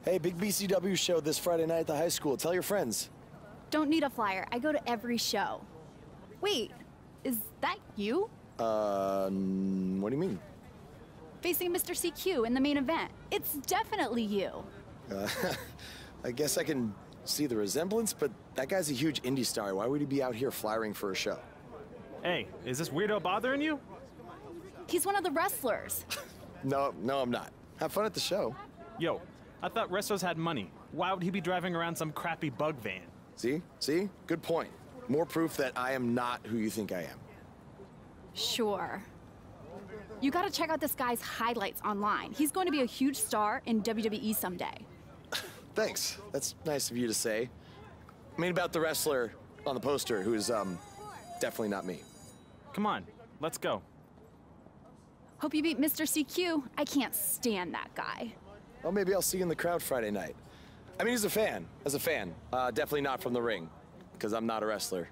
Hey, big BCW show this Friday night at the high school. Tell your friends. Don't need a flyer. I go to every show. Wait, is that you? What do you mean? Facing Mr. CQ in the main event. It's definitely you. I guess I can see the resemblance, but that guy's a huge indie star. Why would he be out here flyering for a show? Hey, is this weirdo bothering you? He's one of the wrestlers. No, I'm not. Have fun at the show. Yo, I thought wrestlers had money. Why would he be driving around some crappy bug van? See? Good point. More proof that I am not who you think I am. Sure. You gotta check out this guy's highlights online. He's going to be a huge star in WWE someday. Thanks. That's nice of you to say. I mean about the wrestler on the poster who's, definitely not me. Come on, let's go. Hope you beat Mr. CQ. I can't stand that guy. Well, maybe I'll see you in the crowd Friday night. I mean, as a fan. Definitely not from the ring, because I'm not a wrestler.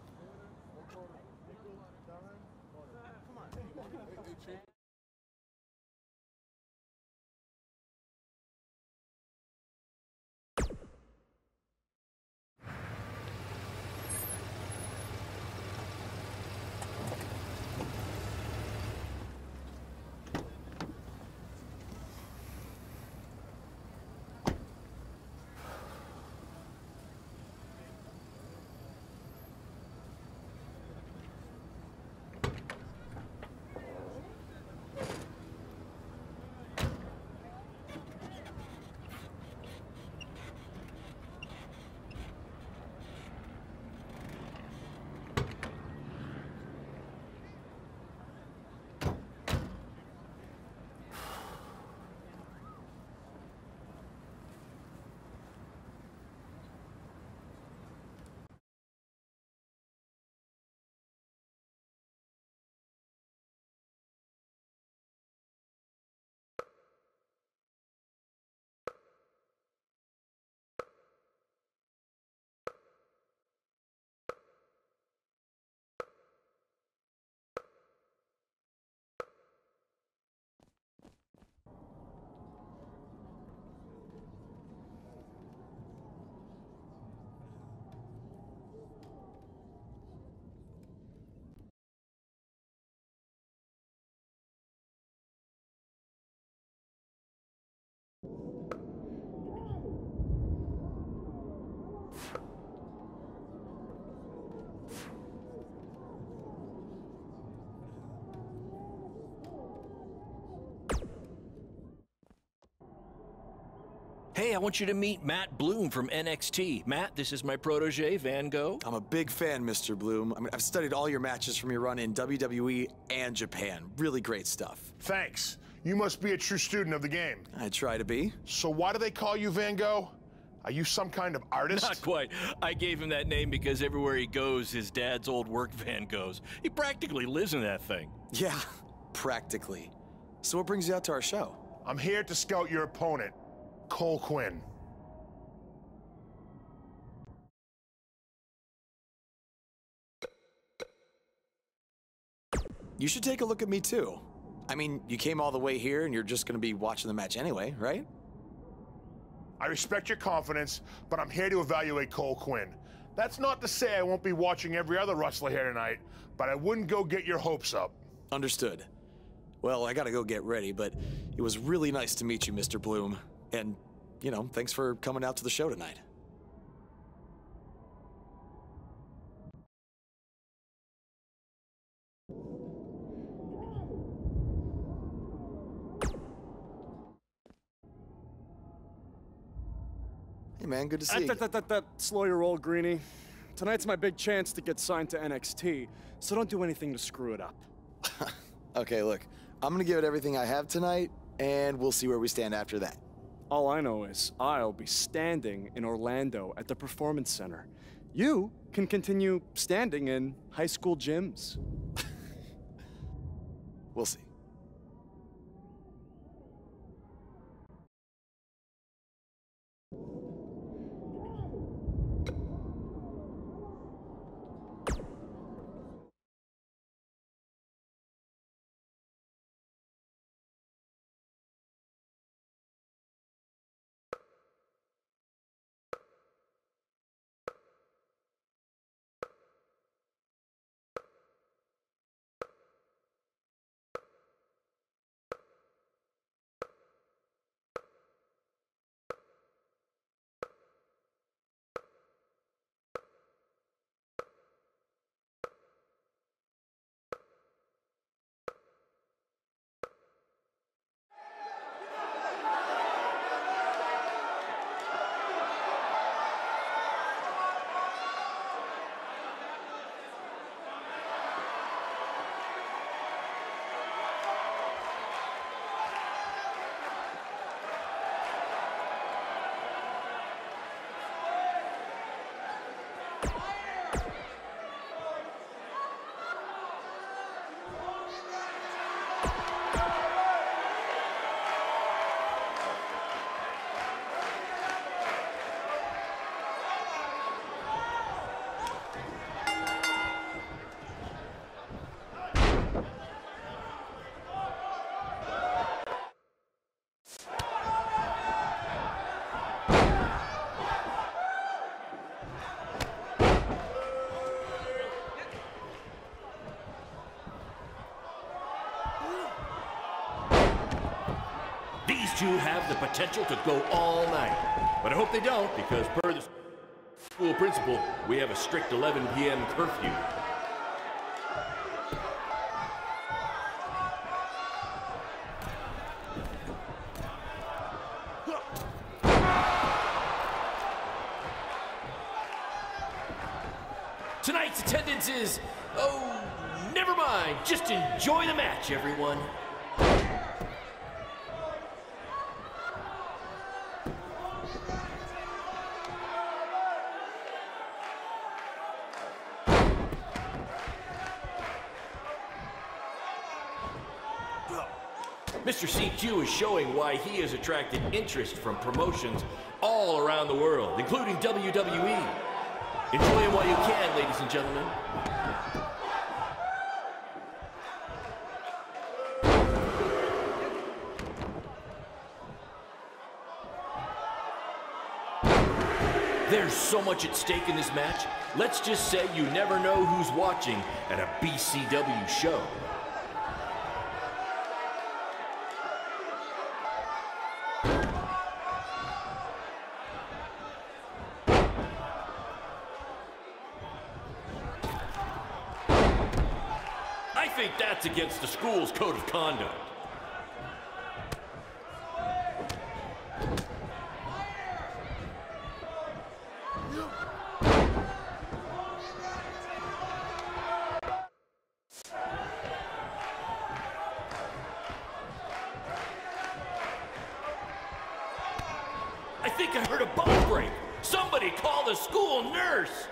Hey, I want you to meet Matt Bloom from NXT. Matt, this is my protege, Van Gogh. I'm a big fan, Mr. Bloom. I mean, I've studied all your matches from your run in WWE and Japan. Really great stuff. Thanks. You must be a true student of the game. I try to be. So why do they call you Van Gogh? Are you some kind of artist? Not quite. I gave him that name because everywhere he goes, his dad's old work van goes. He practically lives in that thing. Yeah, practically. So what brings you out to our show? I'm here to scout your opponent, Cole Quinn. You should take a look at me too. I mean, you came all the way here and you're just gonna be watching the match anyway, right? I respect your confidence, but I'm here to evaluate Cole Quinn. That's not to say I won't be watching every other wrestler here tonight, but I wouldn't go get your hopes up. Understood. Well, I gotta go get ready, but it was really nice to meet you, Mr. Bloom. And, you know, thanks for coming out to the show tonight. Hey, man, good to see you. Slow your roll, Greenie. Tonight's my big chance to get signed to NXT, so don't do anything to screw it up. Okay, look, I'm gonna give it everything I have tonight, and we'll see where we stand after that. All I know is I'll be standing in Orlando at the Performance Center. You can continue standing in high school gyms. We'll see. two have the potential to go all night. But I hope they don't, because per the school principal, we have a strict 11 p.m. curfew. Tonight's attendance is, oh, never mind. Just enjoy the match, everyone. Mr. CQ is showing why he has attracted interest from promotions all around the world, including WWE. Enjoy him while you can, ladies and gentlemen. There's so much at stake in this match. Let's just say you never know who's watching at a BCW show. I think that's against the school's code of conduct. I think I heard a bone break. Somebody call the school nurse.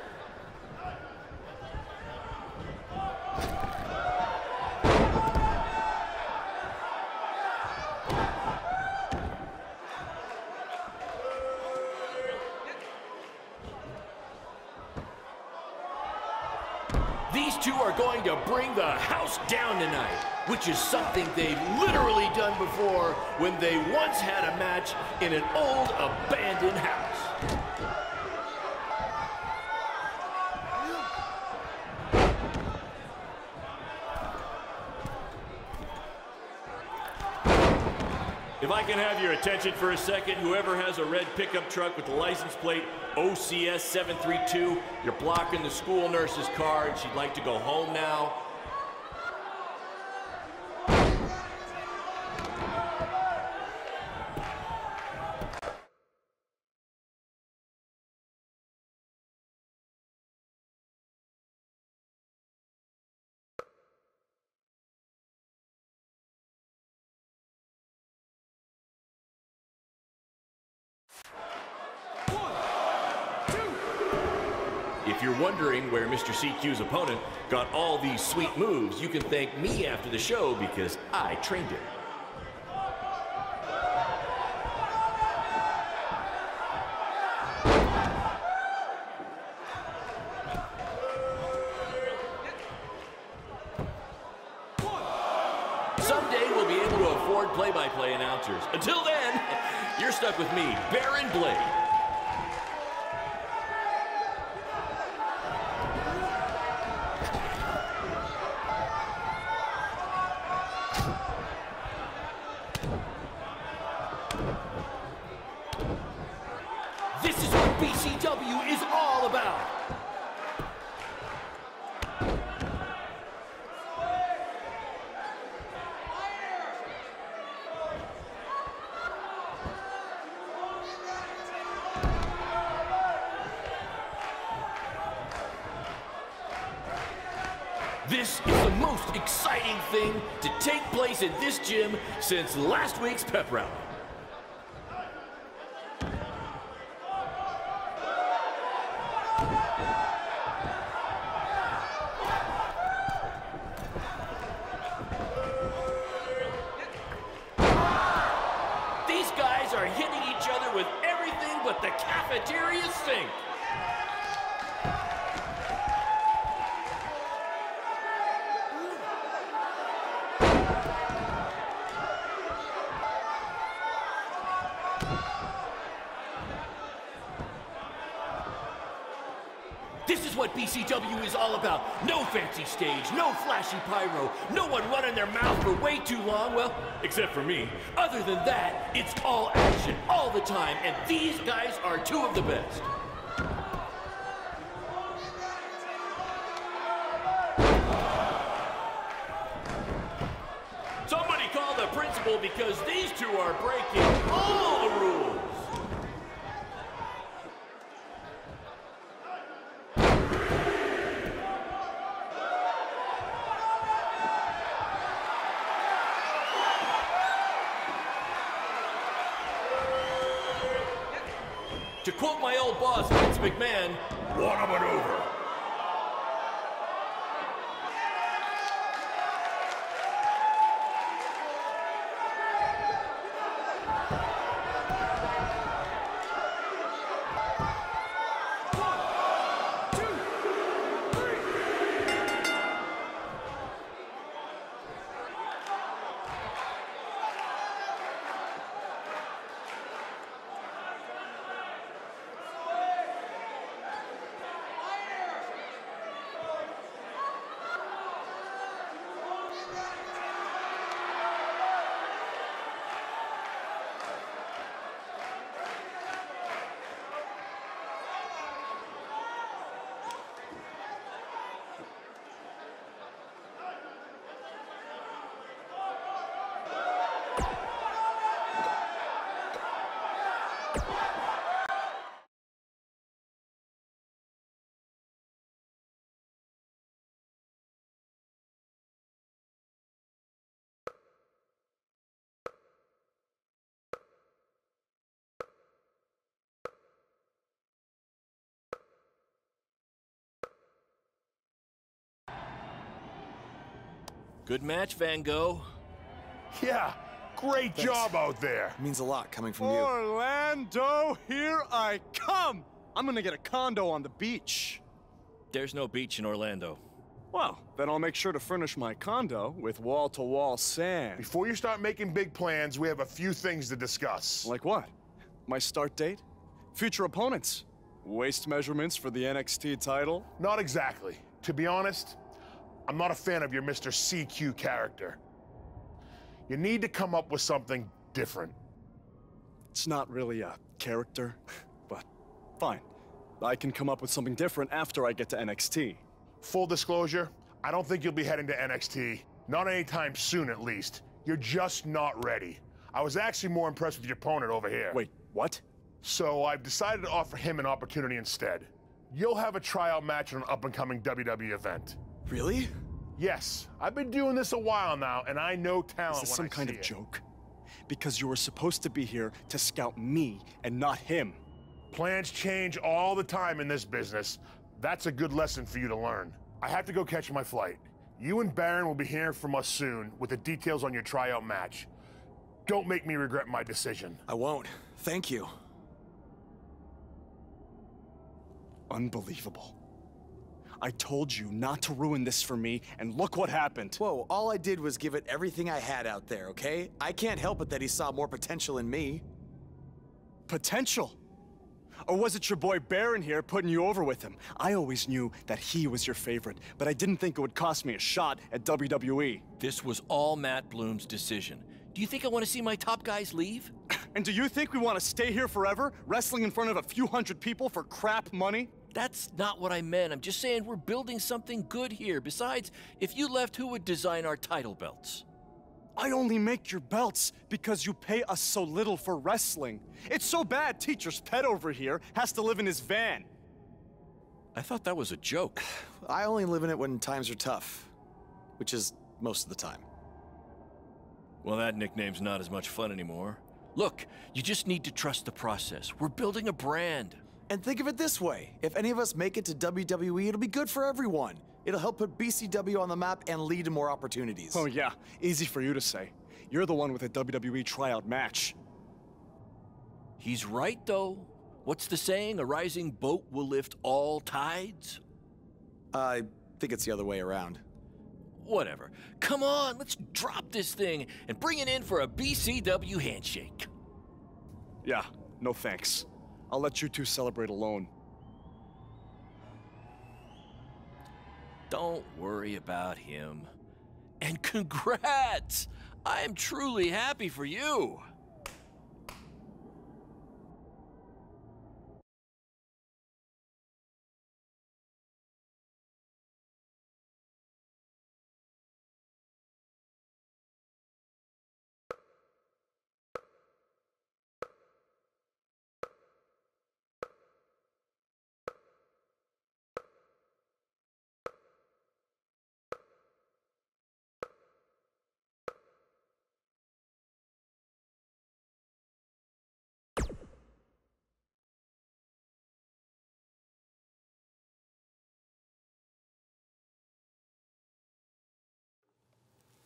These two are going to bring the house down tonight, which is something they've literally done before when they once had a match in an old abandoned house. If I can have your attention for a second, whoever has a red pickup truck with the license plate OCS 732, you're blocking the school nurse's car and she'd like to go home now. If you're wondering where Mr. CQ's opponent got all these sweet moves, you can thank me after the show because I trained him. Someday we'll be able to afford play-by-play announcers. Until then, you're stuck with me, Baron Blade. This is what BCW is all about. This is the most exciting thing to take place in this gym since last week's pep rally. These guys are hitting each other with everything but the cafeteria sink. This is is what BCW is all about. No fancy stage, no flashy pyro, no one running their mouth for way too long, well, except for me. Other than that, it's all action, all the time, and these guys are two of the best. Somebody call the principal because these two are breaking all the rules. To quote my old boss, Vince McMahon, what a maneuver. Good match, Van Gogh. Yeah, great Thanks. job out there. It means a lot coming from you. Orlando, here I come! I'm gonna get a condo on the beach. There's no beach in Orlando. Well, then I'll make sure to furnish my condo with wall-to-wall sand. Before you start making big plans, we have a few things to discuss. Like what? My start date? Future opponents? Waist measurements for the NXT title? Not exactly. To be honest, I'm not a fan of your Mr. CQ character. You need to come up with something different. It's not really a character, but fine. I can come up with something different after I get to NXT. Full disclosure, I don't think you'll be heading to NXT. Not anytime soon, at least. You're just not ready. I was actually more impressed with your opponent over here. Wait, what? So I've decided to offer him an opportunity instead. You'll have a tryout match on an up-and-coming WWE event. Really? Yes, I've been doing this a while now, and I know talent Is this when some kind I of see it. joke? Because you were supposed to be here to scout me and not him. Plans change all the time in this business. That's a good lesson for you to learn. I have to go catch my flight. You and Baron will be hearing from us soon with the details on your tryout match. Don't make me regret my decision. I won't. Thank you. Unbelievable. I told you not to ruin this for me, and look what happened. Whoa, all I did was give it everything I had out there, okay? I can't help it that he saw more potential in me. Potential? Or was it your boy Baron here putting you over with him? I always knew that he was your favorite, but I didn't think it would cost me a shot at WWE. This was all Matt Bloom's decision. Do you think I want to see my top guys leave? And do you think we want to stay here forever, wrestling in front of a few hundred people for crap money? That's not what I meant. I'm just saying we're building something good here. Besides, if you left, who would design our title belts? I only make your belts because you pay us so little for wrestling. It's so bad Teacher's pet over here has to live in his van. I thought that was a joke. I only live in it when times are tough, which is most of the time. Well, that nickname's not as much fun anymore. Look, you just need to trust the process. We're building a brand. And think of it this way. If any of us make it to WWE, it'll be good for everyone. It'll help put BCW on the map and lead to more opportunities. Oh yeah, easy for you to say. You're the one with a WWE tryout match. He's right, though. What's the saying? A rising boat will lift all tides? I think it's the other way around. Whatever. Come on, let's drop this thing and bring it in for a BCW handshake. Yeah, no thanks. I'll let you two celebrate alone. Don't worry about him. And congrats! I am truly happy for you.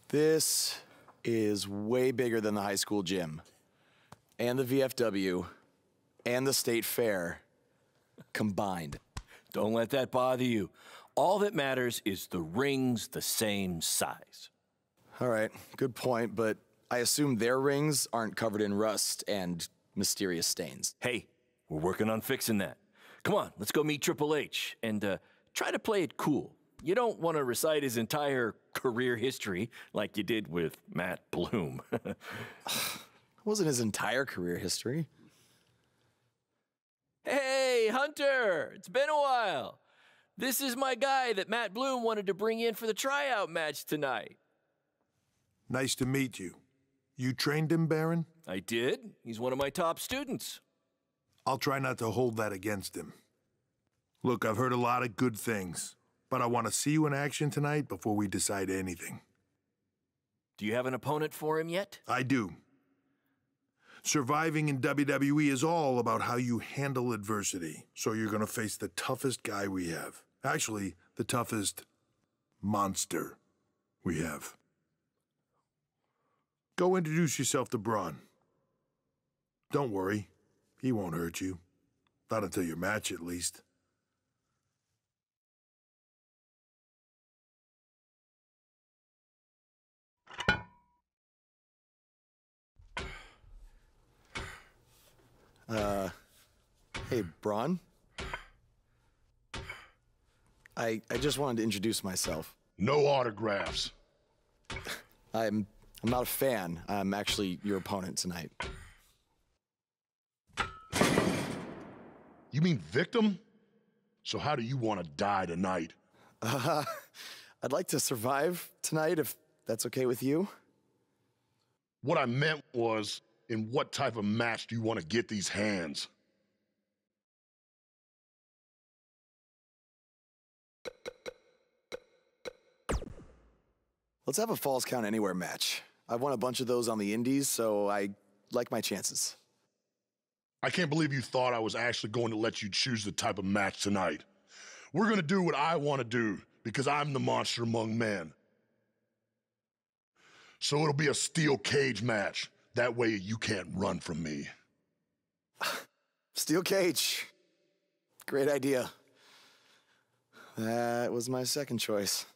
This is way bigger than the high school gym, and the VFW, and the state fair combined. Don't let that bother you. All that matters is the ring's the same size. All right, good point, but I assume their rings aren't covered in rust and mysterious stains. Hey, we're working on fixing that. Come on, let's go meet Triple H and try to play it cool. You don't want to recite his entire career history like you did with Matt Bloom. It wasn't his entire career history. Hey, Hunter! It's been a while. This is my guy that Matt Bloom wanted to bring in for the tryout match tonight. Nice to meet you. You trained him, Baron? I did. He's one of my top students. I'll try not to hold that against him. Look, I've heard a lot of good things, but I want to see you in action tonight before we decide anything. Do you have an opponent for him yet? I do. Surviving in WWE is all about how you handle adversity, so you're going to face the toughest guy we have. Actually, the toughest monster we have. Go introduce yourself to Braun. Don't worry, he won't hurt you. Not until your match, at least. Hey, Braun? I just wanted to introduce myself. No autographs. I'm not a fan. I'm actually your opponent tonight. You mean victim? So how do you want to die tonight? I'd like to survive tonight, if that's okay with you. What I meant was, in what type of match do you want to get these hands? Let's have a Falls Count Anywhere match. I've won a bunch of those on the indies, so I like my chances. I can't believe you thought I was actually going to let you choose the type of match tonight. We're going to do what I want to do, because I'm the monster among men. So it'll be a steel cage match. That way you can't run from me. Steel cage. Great idea. That was my second choice.